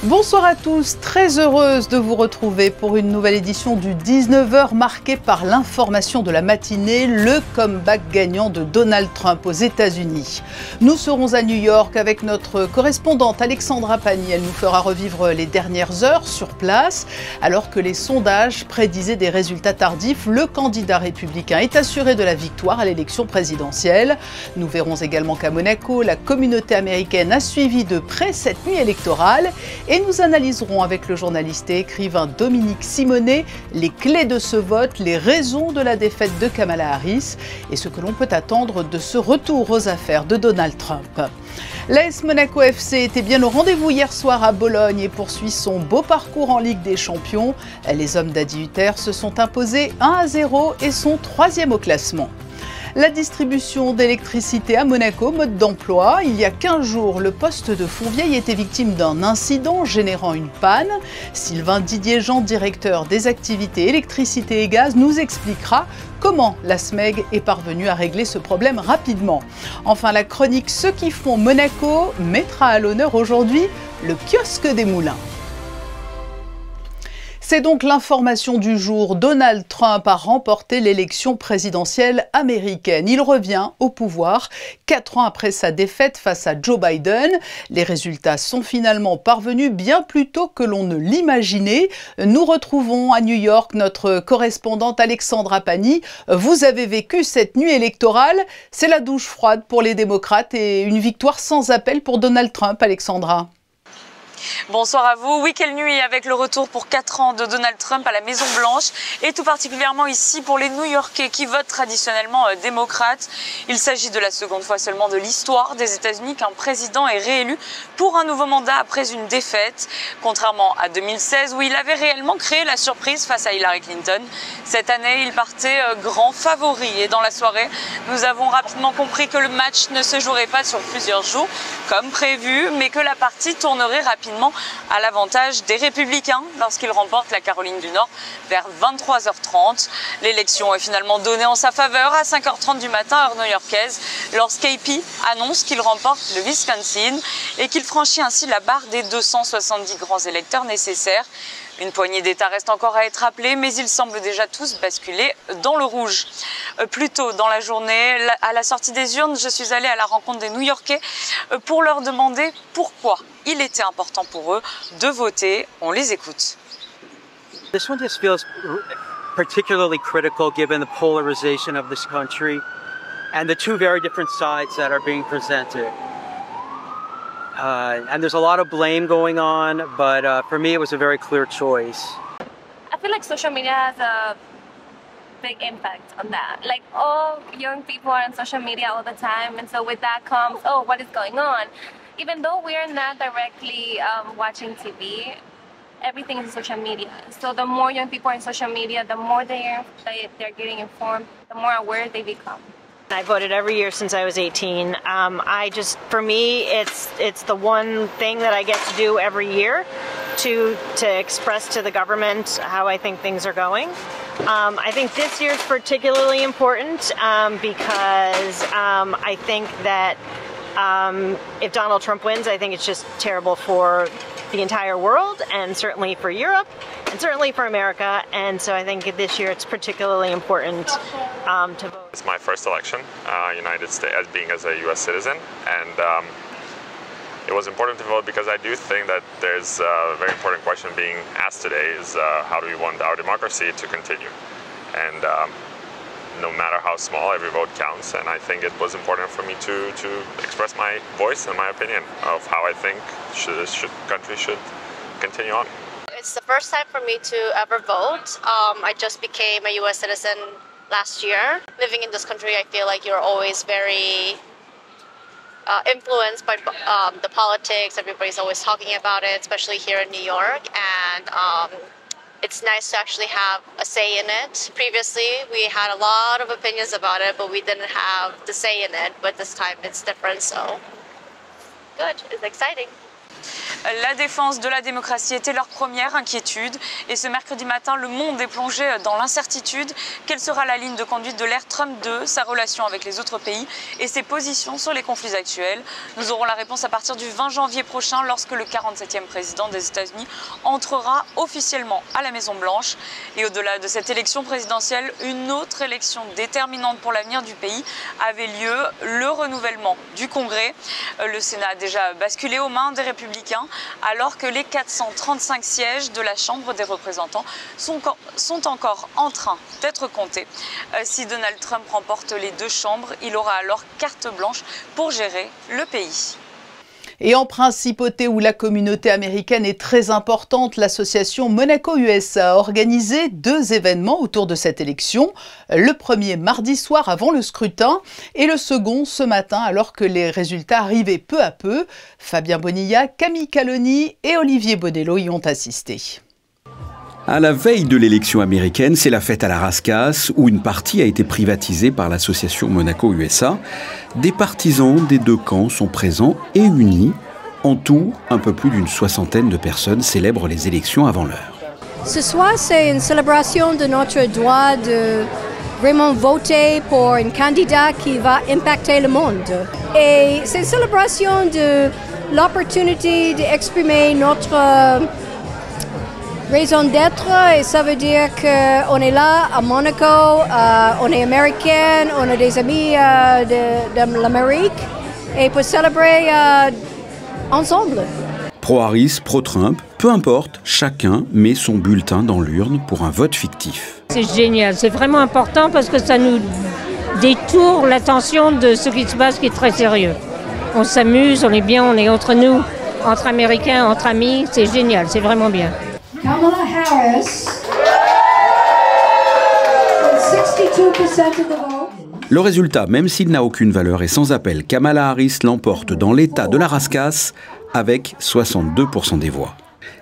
Bonsoir à tous, très heureuse de vous retrouver pour une nouvelle édition du 19h marquée par l'information de la matinée, le comeback gagnant de Donald Trump aux États-Unis. Nous serons à New York avec notre correspondante Alexandra Pani. Elle nous fera revivre les dernières heures sur place. Alors que les sondages prédisaient des résultats tardifs, le candidat républicain est assuré de la victoire à l'élection présidentielle. Nous verrons également qu'à Monaco, la communauté américaine a suivi de près cette nuit électorale. Et nous analyserons avec le journaliste et écrivain Dominique Simonet les clés de ce vote, les raisons de la défaite de Kamala Harris et ce que l'on peut attendre de ce retour aux affaires de Donald Trump. L'AS Monaco FC était bien au rendez-vous hier soir à Bologne et poursuit son beau parcours en Ligue des Champions. Les hommes d'Adi Hutter se sont imposés 1-0 et sont 3e au classement. La distribution d'électricité à Monaco, mode d'emploi. Il y a 15 jours, le poste de Fontvieille était victime d'un incident générant une panne. Sylvain Didier-Jean, directeur des activités électricité et gaz, nous expliquera comment la SMEG est parvenue à régler ce problème rapidement. Enfin, la chronique Ceux qui font Monaco mettra à l'honneur aujourd'hui le kiosque des Moulins. C'est donc l'information du jour. Donald Trump a remporté l'élection présidentielle américaine. Il revient au pouvoir 4 ans après sa défaite face à Joe Biden. Les résultats sont finalement parvenus bien plus tôt que l'on ne l'imaginait. Nous retrouvons à New York notre correspondante Alexandra Pani. Vous avez vécu cette nuit électorale. C'est la douche froide pour les démocrates et une victoire sans appel pour Donald Trump, Alexandra. Bonsoir à vous. Oui, quelle nuit avec le retour pour 4 ans de Donald Trump à la Maison-Blanche et tout particulièrement ici pour les New-Yorkais qui votent traditionnellement démocrates. Il s'agit de la seconde fois seulement de l'histoire des États-Unis qu'un président est réélu pour un nouveau mandat après une défaite. Contrairement à 2016 où il avait réellement créé la surprise face à Hillary Clinton. Cette année, il partait grand favori et dans la soirée, nous avons rapidement compris que le match ne se jouerait pas sur plusieurs jours comme prévu, mais que la partie tournerait rapidement à l'avantage des Républicains lorsqu'ils remportent la Caroline du Nord vers 23h30. L'élection est finalement donnée en sa faveur à 5h30 du matin, heure new-yorkaise, lorsqu'AP annonce qu'il remporte le Wisconsin et qu'il franchit ainsi la barre des 270 grands électeurs nécessaires. Une poignée d'États reste encore à être appelée, mais ils semblent déjà tous basculer dans le rouge. Plus tôt dans la journée, à la sortie des urnes, je suis allée à la rencontre des New-Yorkais pour leur demander pourquoi il était important pour eux de voter. On les écoute. This one just feels particularly critical given the polarization of this country and the two very different sides that are being presented. And there's a lot of blame going on, but for me it was a very clear choice. I feel like social media has a big impact on that. Like all young people are on social media all the time, and so with that comes, oh, what is going on? Even though we're not directly watching TV, everything is social media. So the more young people are in social media, the more they're getting informed, the more aware they become. I voted every year since I was 18. For me, it's the one thing that I get to do every year to express to the government how I think things are going. I think this year is particularly important because I think that if Donald Trump wins, I think it's just terrible for the entire world and certainly for Europe and certainly for America. And so I think this year it's particularly important to vote. It's my first election, United States, as a U.S. citizen, and it was important to vote because I do think that there's a very important question being asked today is how do we want our democracy to continue? And no matter how small, every vote counts, and I think it was important for me to express my voice and my opinion of how I think country should continue on. It's the first time for me to ever vote. I just became a U.S. citizen last year. Living in this country, I feel like you're always very influenced by the politics. Everybody's always talking about it, especially here in New York, and it's nice to actually have a say in it. Previously, we had a lot of opinions about it, but we didn't have the say in it. But this time it's different, so good. It's exciting. La défense de la démocratie était leur première inquiétude. Et ce mercredi matin, le monde est plongé dans l'incertitude. Quelle sera la ligne de conduite de l'ère Trump 2, sa relation avec les autres pays et ses positions sur les conflits actuels? Nous aurons la réponse à partir du 20 janvier prochain, lorsque le 47e président des États-Unis entrera officiellement à la Maison-Blanche. Et au-delà de cette élection présidentielle, une autre élection déterminante pour l'avenir du pays avait lieu, le renouvellement du Congrès. Le Sénat a déjà basculé aux mains des Républicains, alors que les 435 sièges de la Chambre des représentants sont encore en train d'être comptés. Si Donald Trump remporte les deux chambres, il aura alors carte blanche pour gérer le pays. Et en principauté où la communauté américaine est très importante, l'association Monaco-USA a organisé 2 événements autour de cette élection. Le premier mardi soir avant le scrutin et le second ce matin alors que les résultats arrivaient peu à peu. Fabien Bonilla, Camille Caloni et Olivier Bonello y ont assisté. À la veille de l'élection américaine, c'est la fête à la rascasse où une partie a été privatisée par l'association Monaco-USA. Des partisans des deux camps sont présents et unis. En tout, un peu plus d'une 60aine de personnes célèbrent les élections avant l'heure. Ce soir, c'est une célébration de notre droit de vraiment voter pour un candidat qui va impacter le monde. Et c'est une célébration de l'opportunité d'exprimer notre raison d'être, et ça veut dire qu'on est là à Monaco, on est américain, on a des amis de l'Amérique, et pour célébrer ensemble. Pro-Harris, pro-Trump, peu importe, chacun met son bulletin dans l'urne pour un vote fictif. C'est génial, c'est vraiment important parce que ça nous détourne l'attention de ce qui se passe qui est très sérieux. On s'amuse, on est bien, on est entre nous, entre Américains, entre amis, c'est génial, c'est vraiment bien. Kamala Harris, 62% of the vote. Le résultat, même s'il n'a aucune valeur et sans appel, Kamala Harris l'emporte dans l'état de la rascasse avec 62% des voix.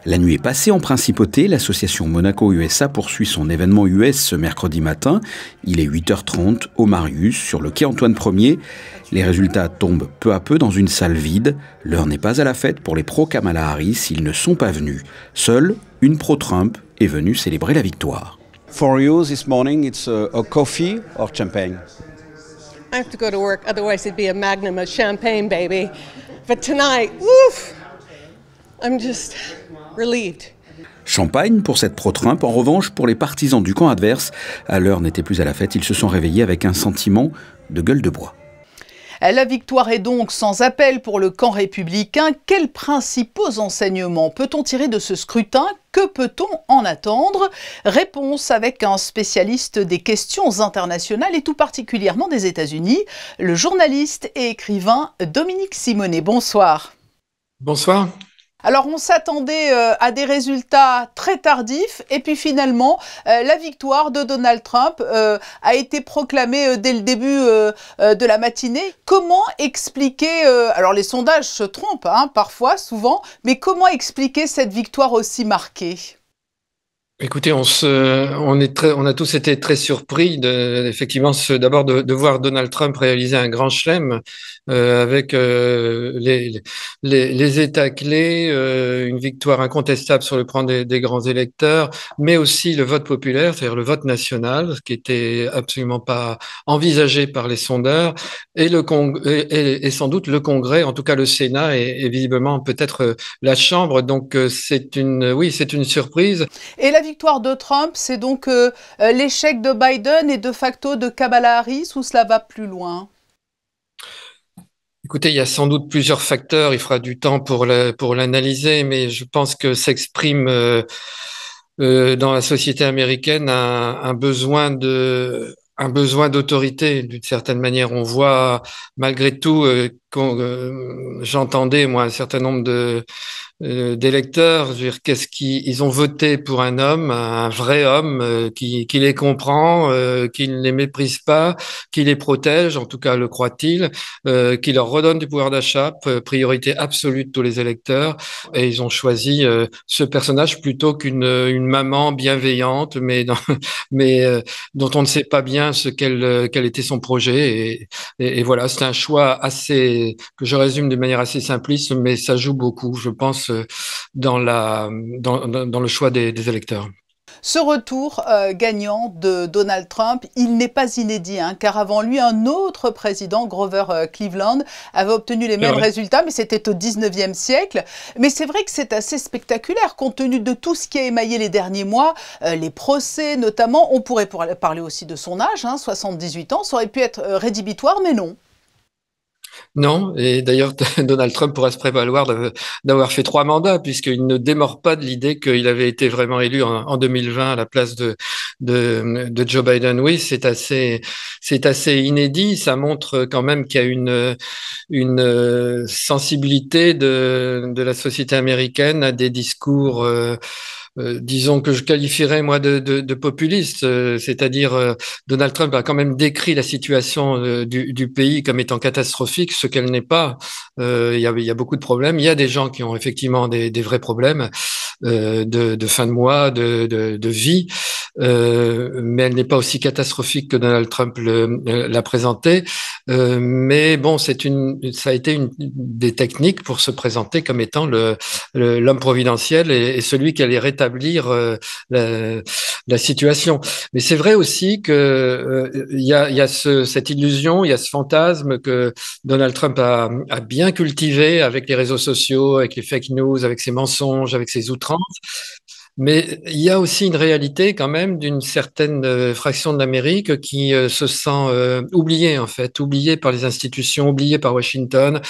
La nuit est passée en principauté, l'association Monaco-USA poursuit son événement US ce mercredi matin. Il est 8h30 au Marius, sur le quai Antoine Ier. Les résultats tombent peu à peu dans une salle vide. L'heure n'est pas à la fête pour les pro-Kamala Harris, ils ne sont pas venus. Seule une pro-Trump est venue célébrer la victoire. For you this morning, it's a coffee or champagne? I have to go to work, otherwise it'd be a magnum of champagne, baby. But tonight, woof, I'm just relieved. Champagne pour cette pro-Trump. En revanche, pour les partisans du camp adverse, à l'heure n'était plus à la fête, ils se sont réveillés avec un sentiment de gueule de bois. La victoire est donc sans appel pour le camp républicain. Quels principaux enseignements peut-on tirer de ce scrutin? Que peut-on en attendre? Réponse avec un spécialiste des questions internationales et tout particulièrement des États-Unis, le journaliste et écrivain Dominique Simonet. Bonsoir. Bonsoir. Alors on s'attendait à des résultats très tardifs et puis finalement la victoire de Donald Trump a été proclamée dès le début de la matinée. Comment expliquer, alors les sondages se trompent parfois, souvent, mais comment expliquer cette victoire aussi marquée ? Écoutez, on a tous été très surpris effectivement d'abord de voir Donald Trump réaliser un grand chelem avec les États clés, une victoire incontestable sur le plan des grands électeurs, mais aussi le vote populaire, c'est-à-dire le vote national, ce qui était absolument pas envisagé par les sondeurs, et sans doute le Congrès, en tout cas le Sénat, et visiblement peut-être la Chambre. Donc c'est une surprise. Et la victoire de Trump, c'est donc l'échec de Biden et de facto de Kamala Harris, ou cela va plus loin? Écoutez, il y a sans doute plusieurs facteurs, il faudra du temps pour l'analyser, mais je pense que s'exprime dans la société américaine un besoin d'autorité, d'une certaine manière. On voit malgré tout, j'entendais moi un certain nombre d'électeurs, je veux dire, ils ont voté pour un homme, un vrai homme qui les comprend, qui ne les méprise pas, qui les protège, en tout cas le croit-il, qui leur redonne du pouvoir d'achat, priorité absolue de tous les électeurs, et ils ont choisi ce personnage plutôt qu'une maman bienveillante, mais dont on ne sait pas bien quel était son projet, et voilà, c'est un choix assez que je résume de manière assez simpliste, mais ça joue beaucoup, je pense, dans le choix des électeurs. Ce retour gagnant de Donald Trump, il n'est pas inédit, hein, car avant lui, un autre président, Grover Cleveland, avait obtenu les mêmes résultats, mais c'était au 19e siècle. Mais c'est vrai que c'est assez spectaculaire, compte tenu de tout ce qui a émaillé les derniers mois, les procès notamment. On pourrait parler aussi de son âge, hein, 78 ans, ça aurait pu être rédhibitoire, mais non. Non, et d'ailleurs, Donald Trump pourra se prévaloir d'avoir fait 3 mandats, puisqu'il ne démord pas de l'idée qu'il avait été vraiment élu en 2020 à la place de Joe Biden. Oui, c'est assez inédit. Ça montre quand même qu'il y a une sensibilité de la société américaine à des discours disons que je qualifierais moi de populiste, c'est-à-dire Donald Trump a quand même décrit la situation du pays comme étant catastrophique, ce qu'elle n'est pas. Il y a beaucoup de problèmes. Il y a des gens qui ont effectivement des vrais problèmes de fin de mois, de vie, mais elle n'est pas aussi catastrophique que Donald Trump l'a présenté. Mais bon, ça a été une des techniques pour se présenter comme étant l'homme providentiel et celui qui allait rétablir la situation. Mais c'est vrai aussi que il y a cette illusion, il y a ce fantasme que Donald Trump a bien cultivé avec les réseaux sociaux, avec les fake news, avec ses mensonges, avec ses outrances. Mais il y a aussi une réalité quand même d'une certaine fraction de l'Amérique qui se sent oubliée en fait, oubliée par les institutions, oubliée par Washington,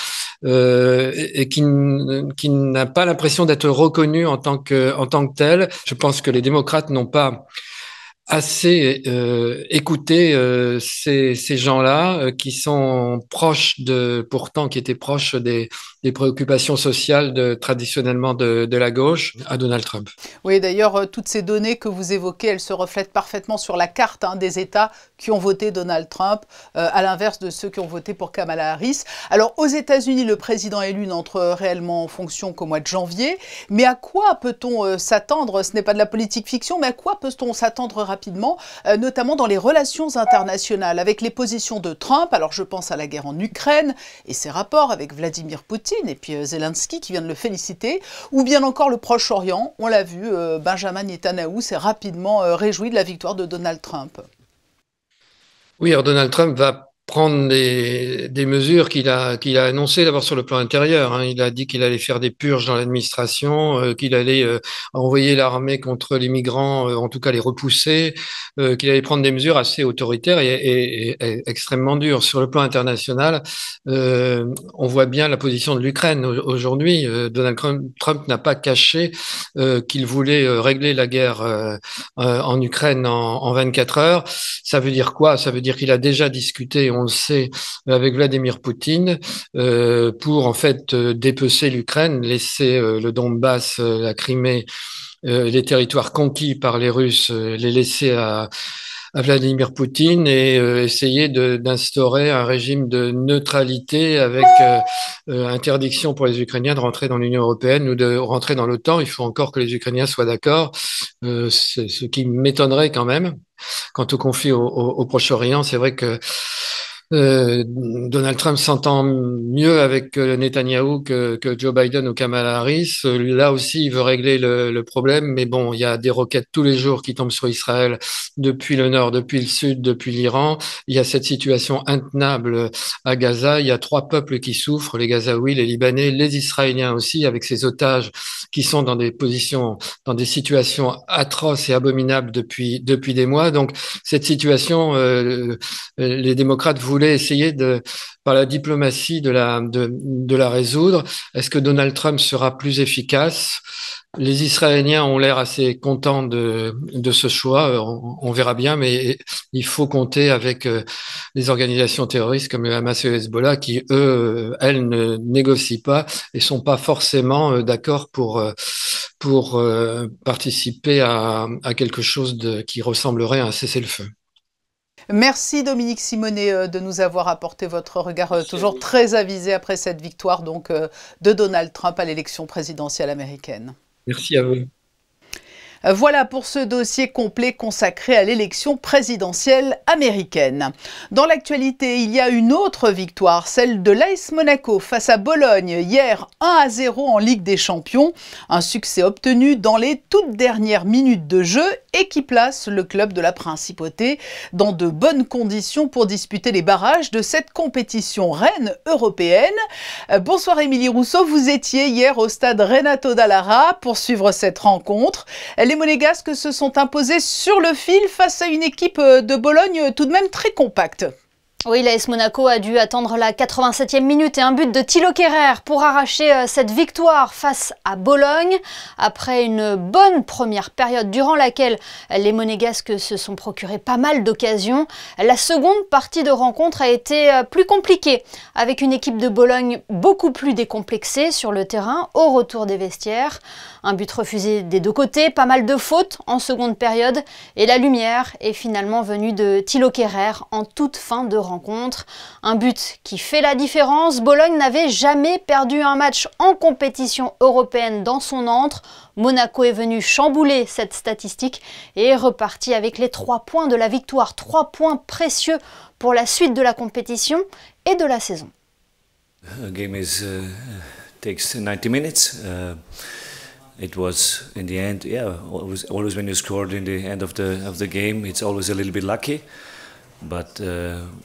et qui n'a pas l'impression d'être reconnue en tant que tel. Je pense que les démocrates n'ont pas assez écouté ces gens-là qui sont proches qui étaient proches des préoccupations sociales traditionnellement de la gauche à Donald Trump. Oui, d'ailleurs, toutes ces données que vous évoquez, elles se reflètent parfaitement sur la carte des États qui ont voté Donald Trump, à l'inverse de ceux qui ont voté pour Kamala Harris. Alors, aux États-Unis, le président élu n'entre réellement en fonction qu'au mois de janvier. Mais à quoi peut-on s'attendre? Ce n'est pas de la politique fiction, mais à quoi peut-on s'attendre rapidement, notamment dans les relations internationales, avec les positions de Trump? Alors, je pense à la guerre en Ukraine et ses rapports avec Vladimir Poutine et puis Zelensky qui vient de le féliciter, ou bien encore le Proche-Orient. On l'a vu, Benjamin Netanyahou s'est rapidement réjoui de la victoire de Donald Trump. Oui, alors Donald Trump va prendre des mesures qu'il a annoncées d'abord sur le plan intérieur. Hein. Il a dit qu'il allait faire des purges dans l'administration, qu'il allait envoyer l'armée contre les migrants, en tout cas les repousser, qu'il allait prendre des mesures assez autoritaires et extrêmement dures. Sur le plan international, on voit bien la position de l'Ukraine. Aujourd'hui, Donald Trump n'a pas caché qu'il voulait régler la guerre en Ukraine en 24 heures. Ça veut dire quoi? Ça veut dire qu'il a déjà discuté, on le sait, avec Vladimir Poutine pour en fait dépecer l'Ukraine, laisser le Donbass, la Crimée, les territoires conquis par les Russes, les laisser à Vladimir Poutine et essayer d'instaurer un régime de neutralité avec interdiction pour les Ukrainiens de rentrer dans l'Union européenne ou de rentrer dans l'OTAN. Il faut encore que les Ukrainiens soient d'accord, ce qui m'étonnerait quand même. Quant au conflit au Proche-Orient, c'est vrai que Donald Trump s'entend mieux avec Netanyahou que Joe Biden ou Kamala Harris. Là aussi, il veut régler le problème, mais bon, il y a des roquettes tous les jours qui tombent sur Israël, depuis le nord, depuis le sud, depuis l'Iran. Il y a cette situation intenable à Gaza. Il y a 3 peuples qui souffrent, les Gazaouis, les Libanais, les Israéliens aussi, avec ces otages qui sont dans des situations atroces et abominables depuis des mois. Donc, cette situation, les démocrates voulaient essayer par la diplomatie de la résoudre. Est-ce que Donald Trump sera plus efficace? Les Israéliens ont l'air assez contents de ce choix. On verra bien, mais il faut compter avec les organisations terroristes comme le Hamas et le Hezbollah qui, elles ne négocient pas et sont pas forcément d'accord pour participer à quelque chose qui ressemblerait à un cessez-le-feu. Merci Dominique Simonet de nous avoir apporté votre regard toujours très avisé après cette victoire de Donald Trump à l'élection présidentielle américaine. Merci à vous. Voilà pour ce dossier complet consacré à l'élection présidentielle américaine. Dans l'actualité, il y a une autre victoire, celle de l'AS Monaco face à Bologne, hier 1-0 en Ligue des Champions. Un succès obtenu dans les toutes dernières minutes de jeu et qui place le club de la Principauté dans de bonnes conditions pour disputer les barrages de cette compétition reine européenne. Bonsoir Émilie Rousseau, vous étiez hier au stade Renato Dallara pour suivre cette rencontre. Les Monégasques se sont imposés sur le fil face à une équipe de Bologne tout de même très compacte. Oui, l'AS Monaco a dû attendre la 87e minute et un but de Thilo Kehrer pour arracher cette victoire face à Bologne. Après une bonne première période durant laquelle les Monégasques se sont procurés pas mal d'occasions, la seconde partie de rencontre a été plus compliquée, avec une équipe de Bologne beaucoup plus décomplexée sur le terrain au retour des vestiaires. Un but refusé des deux côtés, pas mal de fautes en seconde période et la lumière est finalement venue de Thilo Kehrer en toute fin de rencontre. Un but qui fait la différence. Bologne n'avait jamais perdu un match en compétition européenne dans son antre. Monaco est venu chambouler cette statistique et est reparti avec les 3 points de la victoire. 3 points précieux pour la suite de la compétition et de la saison. A game takes 90 minutes. It was in the end, always when you scored in the end of the game, it's always a little bit lucky. But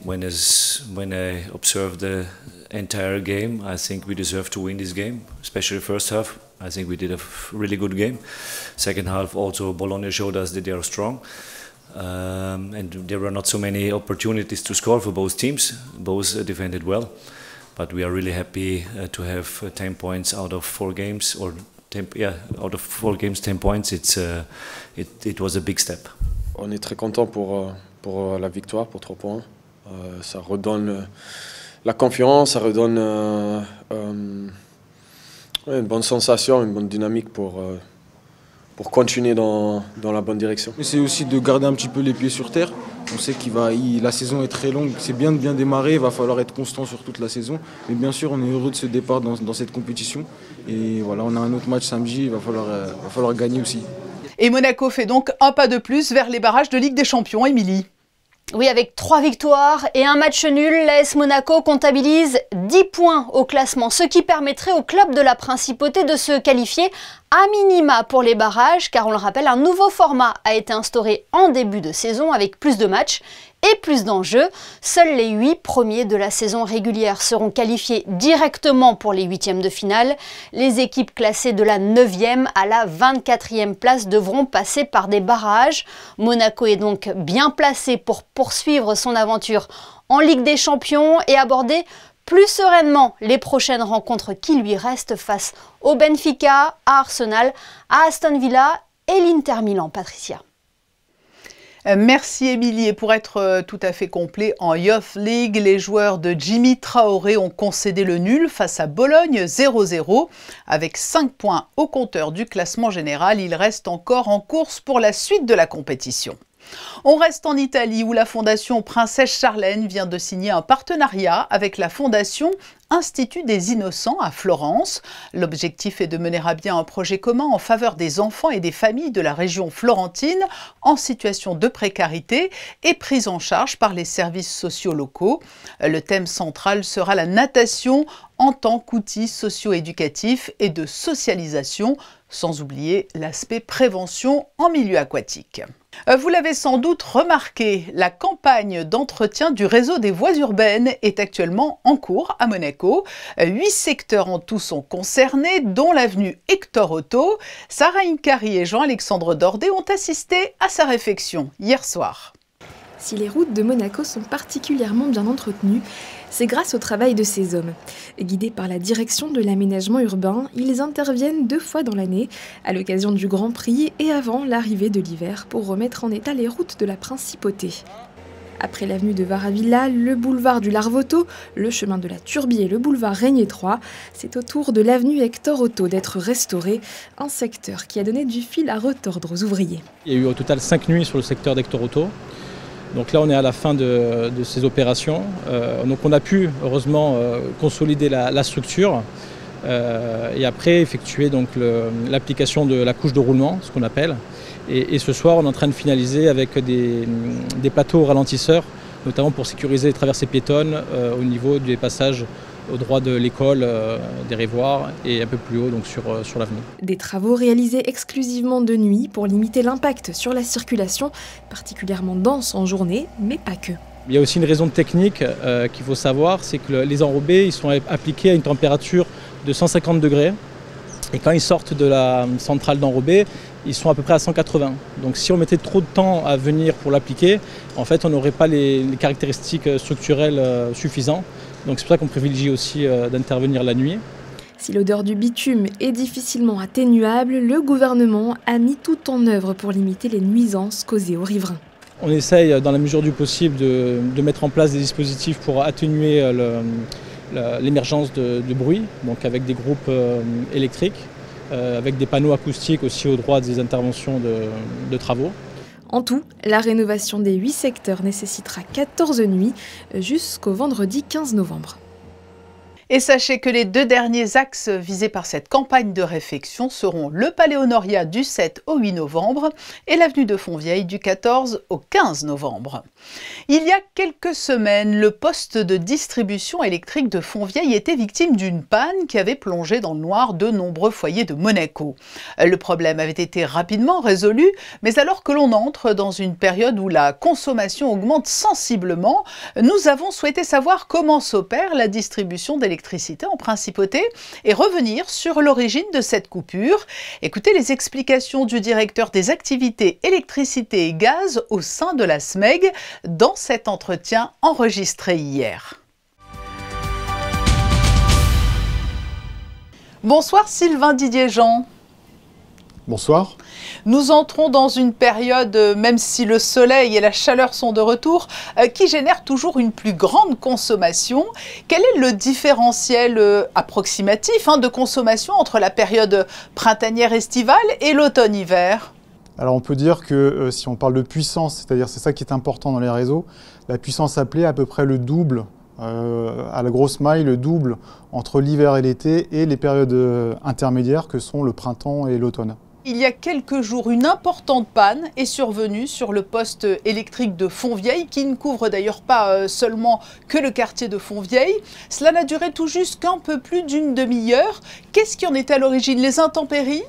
when I observe the entire game, I think we deserve to win this game, especially the first half. I think we did a really good game. Second half also Bologna showed us that they are strong. And there were not so many opportunities to score for both teams. Both defended well. But we are really happy to have 10 points out of 4 games, or 10, out of 4 games, 10 points. It was a big step. On est très content pour la victoire, pour 3 points. Ça redonne la confiance, ça redonne une bonne sensation, une bonne dynamique pour continuer dans la bonne direction. C'est aussi de garder un petit peu les pieds sur terre. On sait la saison est très longue, c'est bien de bien démarrer, il va falloir être constant sur toute la saison. Mais bien sûr, on est heureux de ce départ dans cette compétition. Et voilà, on a un autre match samedi, il va falloir gagner aussi. Et Monaco fait donc un pas de plus vers les barrages de Ligue des Champions, Émilie. Oui, avec 3 victoires et un match nul, l'AS Monaco comptabilise 10 points au classement, ce qui permettrait au club de la Principauté de se qualifier à minima pour les barrages, car on le rappelle, un nouveau format a été instauré en début de saison avec plus de matchs et plus d'enjeux. Seuls les 8 premiers de la saison régulière seront qualifiés directement pour les 8e de finale. Les équipes classées de la 9e à la 24e place devront passer par des barrages. Monaco est donc bien placé pour poursuivre son aventure en Ligue des Champions et aborder plus sereinement les prochaines rencontres qui lui restent face au Benfica, à Arsenal, à Aston Villa et l'Inter Milan. Patricia. Merci Émilie. Et pour être tout à fait complet, en Youth League, les joueurs de Jimmy Traoré ont concédé le nul face à Bologne 0-0. Avec 5 points au compteur du classement général, il reste encore en course pour la suite de la compétition. On reste en Italie où la Fondation Princesse Charlène vient de signer un partenariat avec la Fondation Institut des Innocents à Florence. L'objectif est de mener à bien un projet commun en faveur des enfants et des familles de la région florentine en situation de précarité et prise en charge par les services sociaux locaux. Le thème central sera la natation en tant qu'outil socio-éducatif et de socialisation, sans oublier l'aspect prévention en milieu aquatique. Vous l'avez sans doute remarqué, la campagne d'entretien du réseau des voies urbaines est actuellement en cours à Monaco. 8 secteurs en tout sont concernés, dont l'avenue Hector Otto. Sarah Inkari et Jean-Alexandre Dordet ont assisté à sa réflexion hier soir. Si les routes de Monaco sont particulièrement bien entretenues, c'est grâce au travail de ces hommes. Guidés par la direction de l'aménagement urbain, ils interviennent 2 fois dans l'année, à l'occasion du Grand Prix et avant l'arrivée de l'hiver, pour remettre en état les routes de la Principauté. Après l'avenue de Varavilla, le boulevard du Larvoto, le chemin de la Turbie et le boulevard Régnier 3, c'est au tour de l'avenue Hector Otto d'être restauré, un secteur qui a donné du fil à retordre aux ouvriers. Il y a eu au total 5 nuits sur le secteur d'Hector Otto. Donc là, on est à la fin de ces opérations. Donc on a pu, heureusement, consolider la structure et après effectuer l'application de la couche de roulement, ce qu'on appelle. Et ce soir, on est en train de finaliser avec des plateaux ralentisseurs, notamment pour sécuriser les traversées piétonnes au niveau des passages au droit de l'école, des Révoirs et un peu plus haut donc sur l'avenue. Des travaux réalisés exclusivement de nuit pour limiter l'impact sur la circulation, particulièrement dense en journée, mais pas que. Il y a aussi une raison technique qu'il faut savoir, c'est que les enrobés ils sont appliqués à une température de 150 degrés et quand ils sortent de la centrale d'enrobé, ils sont à peu près à 180. Donc si on mettait trop de temps à venir pour l'appliquer, en fait on n'aurait pas les caractéristiques structurelles suffisantes. Donc c'est pour ça qu'on privilégie aussi d'intervenir la nuit. Si l'odeur du bitume est difficilement atténuable, le gouvernement a mis tout en œuvre pour limiter les nuisances causées aux riverains. On essaye dans la mesure du possible de mettre en place des dispositifs pour atténuer l'émergence de bruit, donc avec des groupes électriques, avec des panneaux acoustiques aussi au droit des interventions de travaux. En tout, la rénovation des 8 secteurs nécessitera 14 nuits jusqu'au vendredi 15 novembre. Et sachez que les 2 derniers axes visés par cette campagne de réfection seront le Palais Honoria du 7 au 8 novembre et l'avenue de Fontvieille du 14 au 15 novembre. Il y a quelques semaines, le poste de distribution électrique de Fontvieille était victime d'une panne qui avait plongé dans le noir de nombreux foyers de Monaco. Le problème avait été rapidement résolu, mais alors que l'on entre dans une période où la consommation augmente sensiblement, nous avons souhaité savoir comment s'opère la distribution d'électricité en principauté et revenir sur l'origine de cette coupure. Écoutez les explications du directeur des activités électricité et gaz au sein de la SMEG dans cet entretien enregistré hier. Bonsoir Sylvain Didier-Jean. Bonsoir. Nous entrons dans une période, même si le soleil et la chaleur sont de retour, qui génère toujours une plus grande consommation. Quel est le différentiel approximatif de consommation entre la période printanière estivale et l'automne-hiver ? Alors on peut dire que si on parle de puissance, c'est-à-dire c'est ça qui est important dans les réseaux, la puissance appelée à peu près le double, à la grosse maille, le double entre l'hiver et l'été et les périodes intermédiaires que sont le printemps et l'automne. Il y a quelques jours, une importante panne est survenue sur le poste électrique de Fontvieille, qui ne couvre d'ailleurs pas seulement que le quartier de Fontvieille. Cela n'a duré tout juste qu'un peu plus d'une demi-heure. Qu'est-ce qui en était à l'origine? Les intempéries?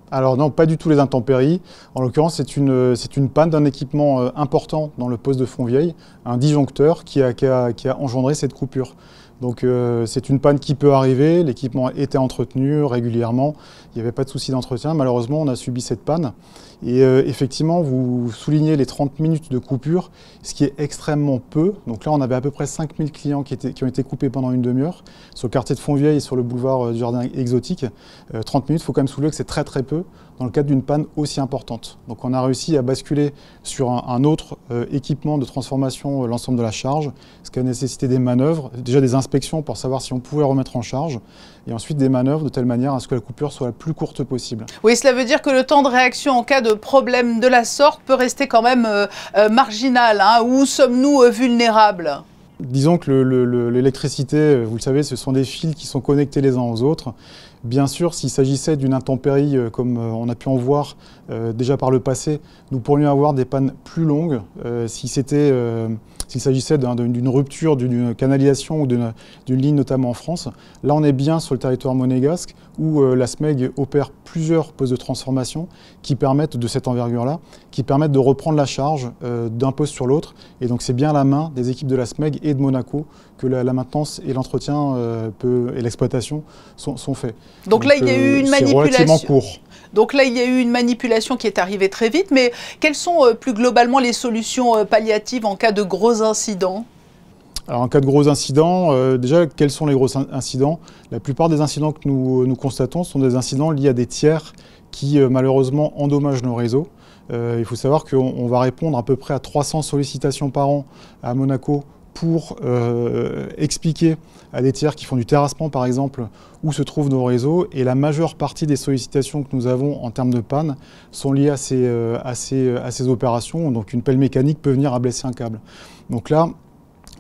Alors non, pas du tout les intempéries. En l'occurrence, c'est une panne d'un équipement important dans le poste de Fontvieille, un disjoncteur qui a engendré cette coupure. Donc c'est une panne qui peut arriver, l'équipement était entretenu régulièrement, il n'y avait pas de souci d'entretien. Malheureusement, on a subi cette panne. Et effectivement, vous soulignez les 30 minutes de coupure, ce qui est extrêmement peu. Donc là, on avait à peu près 5000 clients qui ont été coupés pendant une demi-heure sur le quartier de Fontvieille et sur le boulevard du Jardin Exotique. 30 minutes, il faut quand même soulever que c'est très très peu dans le cadre d'une panne aussi importante. Donc on a réussi à basculer sur un autre équipement de transformation, l'ensemble de la charge, ce qui a nécessité des manœuvres, déjà des inspections pour savoir si on pouvait remettre en charge, et ensuite des manœuvres de telle manière à ce que la coupure soit la plus courte possible. Oui, cela veut dire que le temps de réaction en cas de problème de la sorte peut rester quand même marginal. Où sommes-nous vulnérables ? Disons que l'électricité, vous le savez, ce sont des fils qui sont connectés les uns aux autres. Bien sûr, s'il s'agissait d'une intempérie comme on a pu en voir déjà par le passé, nous pourrions avoir des pannes plus longues s'il s'agissait d'une rupture d'une canalisation ou d'une ligne, notamment en France. Là, on est bien sur le territoire monégasque où la SMEG opère plusieurs postes de transformation qui permettent, de cette envergure-là, qui permettent de reprendre la charge d'un poste sur l'autre. Et donc, c'est bien à la main des équipes de la SMEG et de Monaco que la maintenance et l'entretien et l'exploitation sont faits. Donc là, il y a eu une manipulation. C'est relativement court. Donc là, il y a eu une manipulation qui est arrivée très vite, mais quelles sont plus globalement les solutions palliatives en cas de gros incidents ? Alors en cas de gros incidents, déjà, quels sont les gros incidents? La plupart des incidents que nous constatons sont des incidents liés à des tiers qui malheureusement endommagent nos réseaux. Il faut savoir qu'on va répondre à peu près à 300 sollicitations par an à Monaco pour expliquer à des tiers qui font du terrassement, par exemple, où se trouvent nos réseaux. Et la majeure partie des sollicitations que nous avons en termes de panne sont liées à ces opérations. Donc une pelle mécanique peut venir à blesser un câble. Donc là,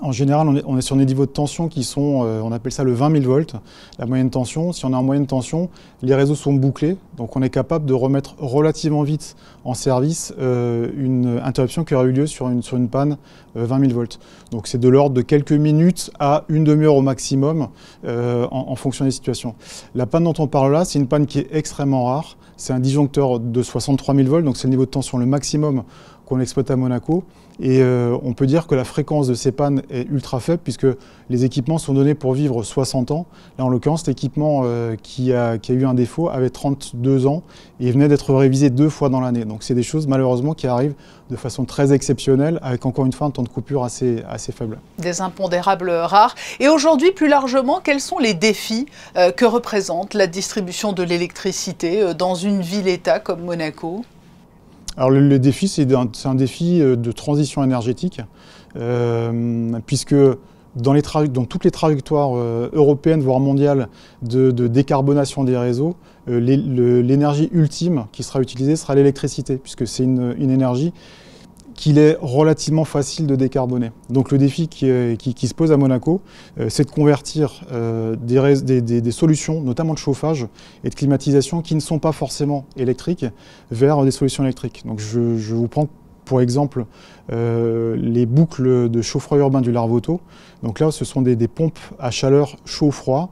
En général, on est sur des niveaux de tension qui sont, on appelle ça le 20 000 volts, la moyenne tension. Si on est en moyenne tension, les réseaux sont bouclés, donc on est capable de remettre relativement vite en service une interruption qui aurait eu lieu sur une panne 20 000 volts. Donc c'est de l'ordre de quelques minutes à une demi-heure au maximum en fonction des situations. La panne dont on parle là, c'est une panne qui est extrêmement rare. C'est un disjoncteur de 63 000 volts, donc c'est le niveau de tension le maximum qu'on exploite à Monaco. Et on peut dire que la fréquence de ces pannes est ultra faible puisque les équipements sont donnés pour vivre 60 ans. Là, en l'occurrence, l'équipement qui a eu un défaut avait 32 ans et venait d'être révisé 2 fois dans l'année. Donc c'est des choses malheureusement qui arrivent de façon très exceptionnelle avec encore une fois un temps de coupure assez faible. Des impondérables rares. Et aujourd'hui, plus largement, quels sont les défis que représente la distribution de l'électricité dans une ville-État comme Monaco ? Alors le défi, c'est un défi de transition énergétique, puisque dans toutes les trajectoires européennes, voire mondiales, de décarbonation des réseaux, l'énergie ultime qui sera utilisée sera l'électricité, puisque c'est une énergie qu'il est relativement facile de décarboner. Donc le défi qui se pose à Monaco, c'est de convertir des solutions, notamment de chauffage et de climatisation, qui ne sont pas forcément électriques, vers des solutions électriques. Donc je vous prends pour exemple les boucles de chauffe-froid urbain du Larvoto. Donc là, ce sont des pompes à chaleur chaud-froid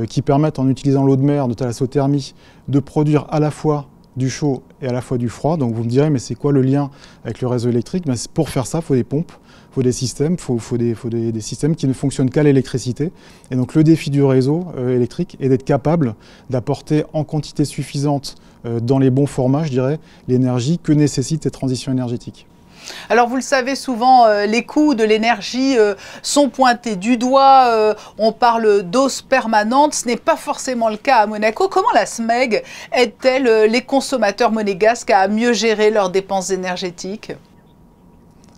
qui permettent, en utilisant l'eau de mer de thalassothermie, de produire à la fois du chaud et à la fois du froid. Donc vous me direz, mais c'est quoi le lien avec le réseau électrique? Pour faire ça, il faut des pompes, il faut des systèmes, il faut des systèmes qui ne fonctionnent qu'à l'électricité. Et donc le défi du réseau électrique est d'être capable d'apporter en quantité suffisante, dans les bons formats, je dirais, l'énergie que nécessite cette transition énergétique. Alors vous le savez, souvent les coûts de l'énergie sont pointés du doigt, on parle d'hausse permanente, ce n'est pas forcément le cas à Monaco. Comment la SMEG aide-t-elle les consommateurs monégasques à mieux gérer leurs dépenses énergétiques?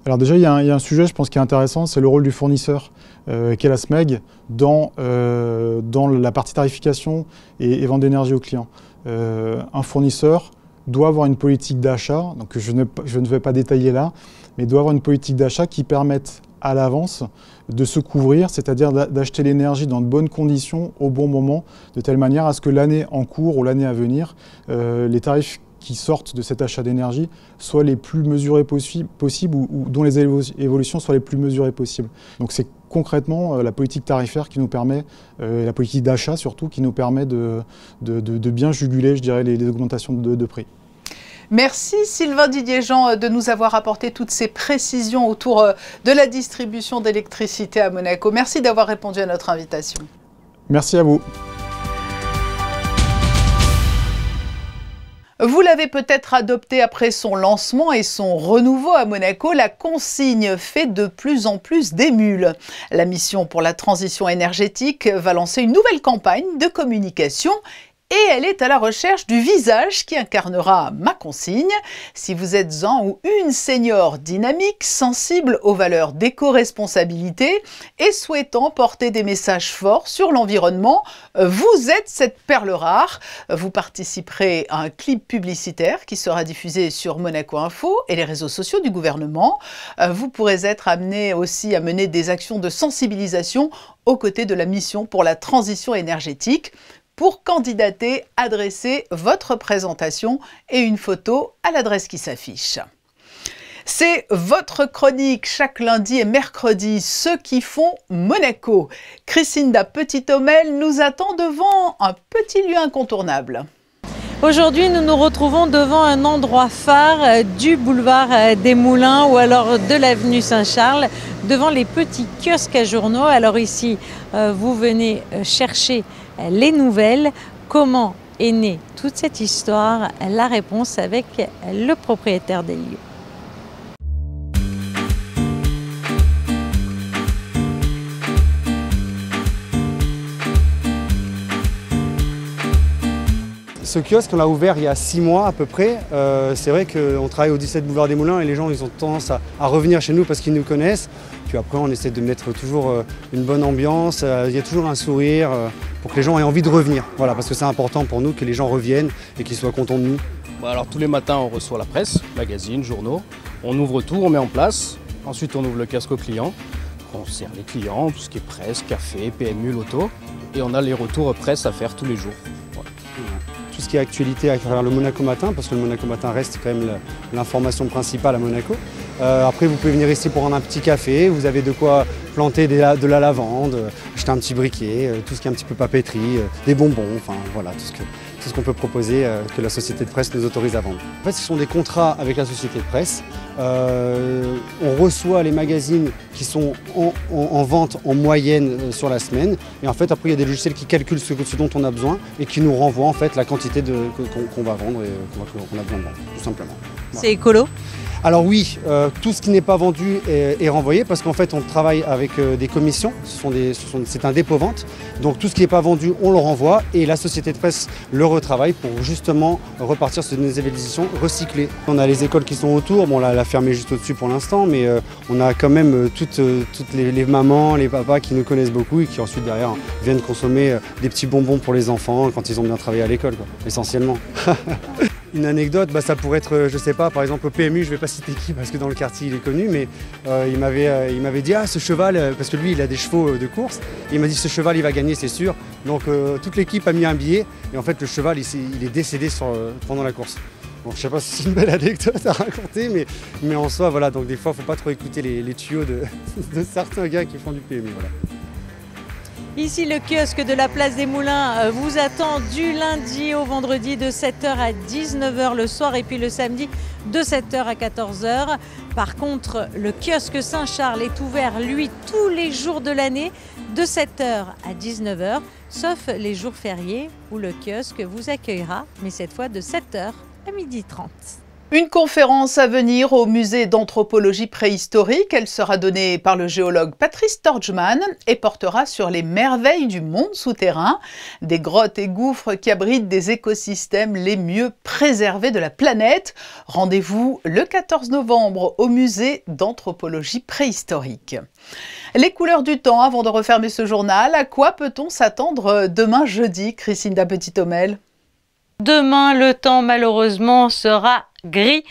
Alors déjà, il y a un sujet, je pense, qui est intéressant, c'est le rôle du fournisseur, qu'est la SMEG, dans la partie tarification et vente d'énergie aux clients. Un fournisseur doit avoir une politique d'achat, donc je ne vais pas détailler là, mais doit avoir une politique d'achat qui permette à l'avance de se couvrir, c'est-à-dire d'acheter l'énergie dans de bonnes conditions au bon moment, de telle manière à ce que l'année en cours ou l'année à venir, les tarifs qui sortent de cet achat d'énergie soient les plus mesurés possibles ou dont les évolutions soient les plus mesurées possibles. Donc c'est concrètement la politique tarifaire qui nous permet, la politique d'achat surtout, qui nous permet de bien juguler, je dirais, les augmentations de prix. Merci Sylvain Didier-Jean de nous avoir apporté toutes ces précisions autour de la distribution d'électricité à Monaco. Merci d'avoir répondu à notre invitation. Merci à vous. Vous l'avez peut-être adopté après son lancement et son renouveau à Monaco, la consigne fait de plus en plus d'émules. La mission pour la transition énergétique va lancer une nouvelle campagne de communication et elle est à la recherche du visage qui incarnera ma consigne. Si vous êtes un ou une senior dynamique, sensible aux valeurs d'éco-responsabilité et souhaitant porter des messages forts sur l'environnement, vous êtes cette perle rare. Vous participerez à un clip publicitaire qui sera diffusé sur Monaco Info et les réseaux sociaux du gouvernement. Vous pourrez être amené aussi à mener des actions de sensibilisation aux côtés de la mission pour la transition énergétique. Pour candidater, adressez votre présentation et une photo à l'adresse qui s'affiche. C'est votre chronique chaque lundi et mercredi, ceux qui font Monaco. Christinda Petit-Homel nous attend devant un petit lieu incontournable. Aujourd'hui, nous nous retrouvons devant un endroit phare du boulevard des Moulins ou alors de l'avenue Saint-Charles, devant les petits kiosques à journaux. Alors ici, vous venez chercher les nouvelles. Comment est née toute cette histoire? La réponse avec le propriétaire des lieux. Ce kiosque, on l'a ouvert il y a 6 mois à peu près. C'est vrai qu'on travaille au 17 boulevard des Moulins et les gens ils ont tendance à revenir chez nous parce qu'ils nous connaissent. Puis après, on essaie de mettre toujours une bonne ambiance, il y a toujours un sourire pour que les gens aient envie de revenir. Voilà, parce que c'est important pour nous que les gens reviennent et qu'ils soient contents de nous. Alors tous les matins, on reçoit la presse, magazines, journaux. On ouvre tout, on met en place. Ensuite, on ouvre le kiosque aux clients. On sert les clients, tout ce qui est presse, café, PMU, loto. Et on a les retours presse à faire tous les jours. Voilà. Tout ce qui est actualité à travers le Monaco Matin, parce que le Monaco Matin reste quand même l'information principale à Monaco. Après, vous pouvez venir ici pour prendre un petit café, vous avez de quoi planter de la lavande, acheter un petit briquet, tout ce qui est un petit peu papeterie, des bonbons, enfin voilà, tout ce qu'on peut proposer que la société de presse nous autorise à vendre. En fait, ce sont des contrats avec la société de presse. On reçoit les magazines qui sont en vente en moyenne sur la semaine. Et en fait, après, il y a des logiciels qui calculent ce dont on a besoin et qui nous renvoient en fait la quantité qu'on va vendre et qu'on a besoin de vendre, tout simplement. Voilà. C'est écolo ? Alors oui, tout ce qui n'est pas vendu est renvoyé parce qu'en fait on travaille avec des commissions, c'est un dépôt-vente. Donc tout ce qui n'est pas vendu, on le renvoie et la société de presse le retravaille pour justement repartir sur des nouvelles éditions recyclées. On a les écoles qui sont autour, bon là la ferme est juste au-dessus pour l'instant, mais on a quand même toutes les mamans, les papas qui nous connaissent beaucoup et qui ensuite derrière viennent consommer des petits bonbons pour les enfants quand ils ont bien travaillé à l'école, essentiellement. Une anecdote, ça pourrait être, je sais pas, par exemple au PMU, je vais pas citer qui parce que dans le quartier il est connu, mais il m'avait dit ce cheval, parce que lui il a des chevaux de course, et il m'a dit ce cheval il va gagner c'est sûr. Donc toute l'équipe a mis un billet et en fait le cheval il est décédé pendant la course. Bon, je sais pas si c'est une belle anecdote à raconter, mais en soi voilà, donc des fois faut pas trop écouter les tuyaux de certains gars qui font du PMU. Voilà. Ici, le kiosque de la place des Moulins vous attend du lundi au vendredi de 7h à 19h le soir et puis le samedi de 7h à 14h. Par contre, le kiosque Saint-Charles est ouvert, lui, tous les jours de l'année de 7h à 19h, sauf les jours fériés où le kiosque vous accueillera, mais cette fois de 7h à 12h30. Une conférence à venir au musée d'anthropologie préhistorique. Elle sera donnée par le géologue Patrice Torgman et portera sur les merveilles du monde souterrain, des grottes et gouffres qui abritent des écosystèmes les mieux préservés de la planète. Rendez-vous le 14 novembre au musée d'anthropologie préhistorique. Les couleurs du temps avant de refermer ce journal. À quoi peut-on s'attendre demain jeudi, Christine Petit-Omel ? Demain, le temps malheureusement sera gris,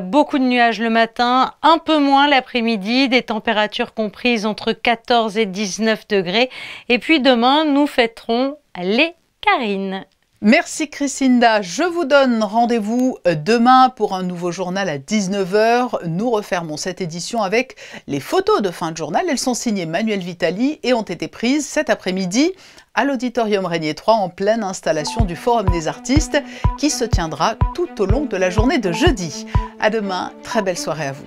beaucoup de nuages le matin, un peu moins l'après-midi, des températures comprises entre 14 et 19 degrés. Et puis demain, nous fêterons les Carines. Merci Christinda, je vous donne rendez-vous demain pour un nouveau journal à 19h. Nous refermons cette édition avec les photos de fin de journal. Elles sont signées Manuel Vitali et ont été prises cet après-midi à l'Auditorium Régnier 3 en pleine installation du Forum des artistes qui se tiendra tout au long de la journée de jeudi. À demain, très belle soirée à vous.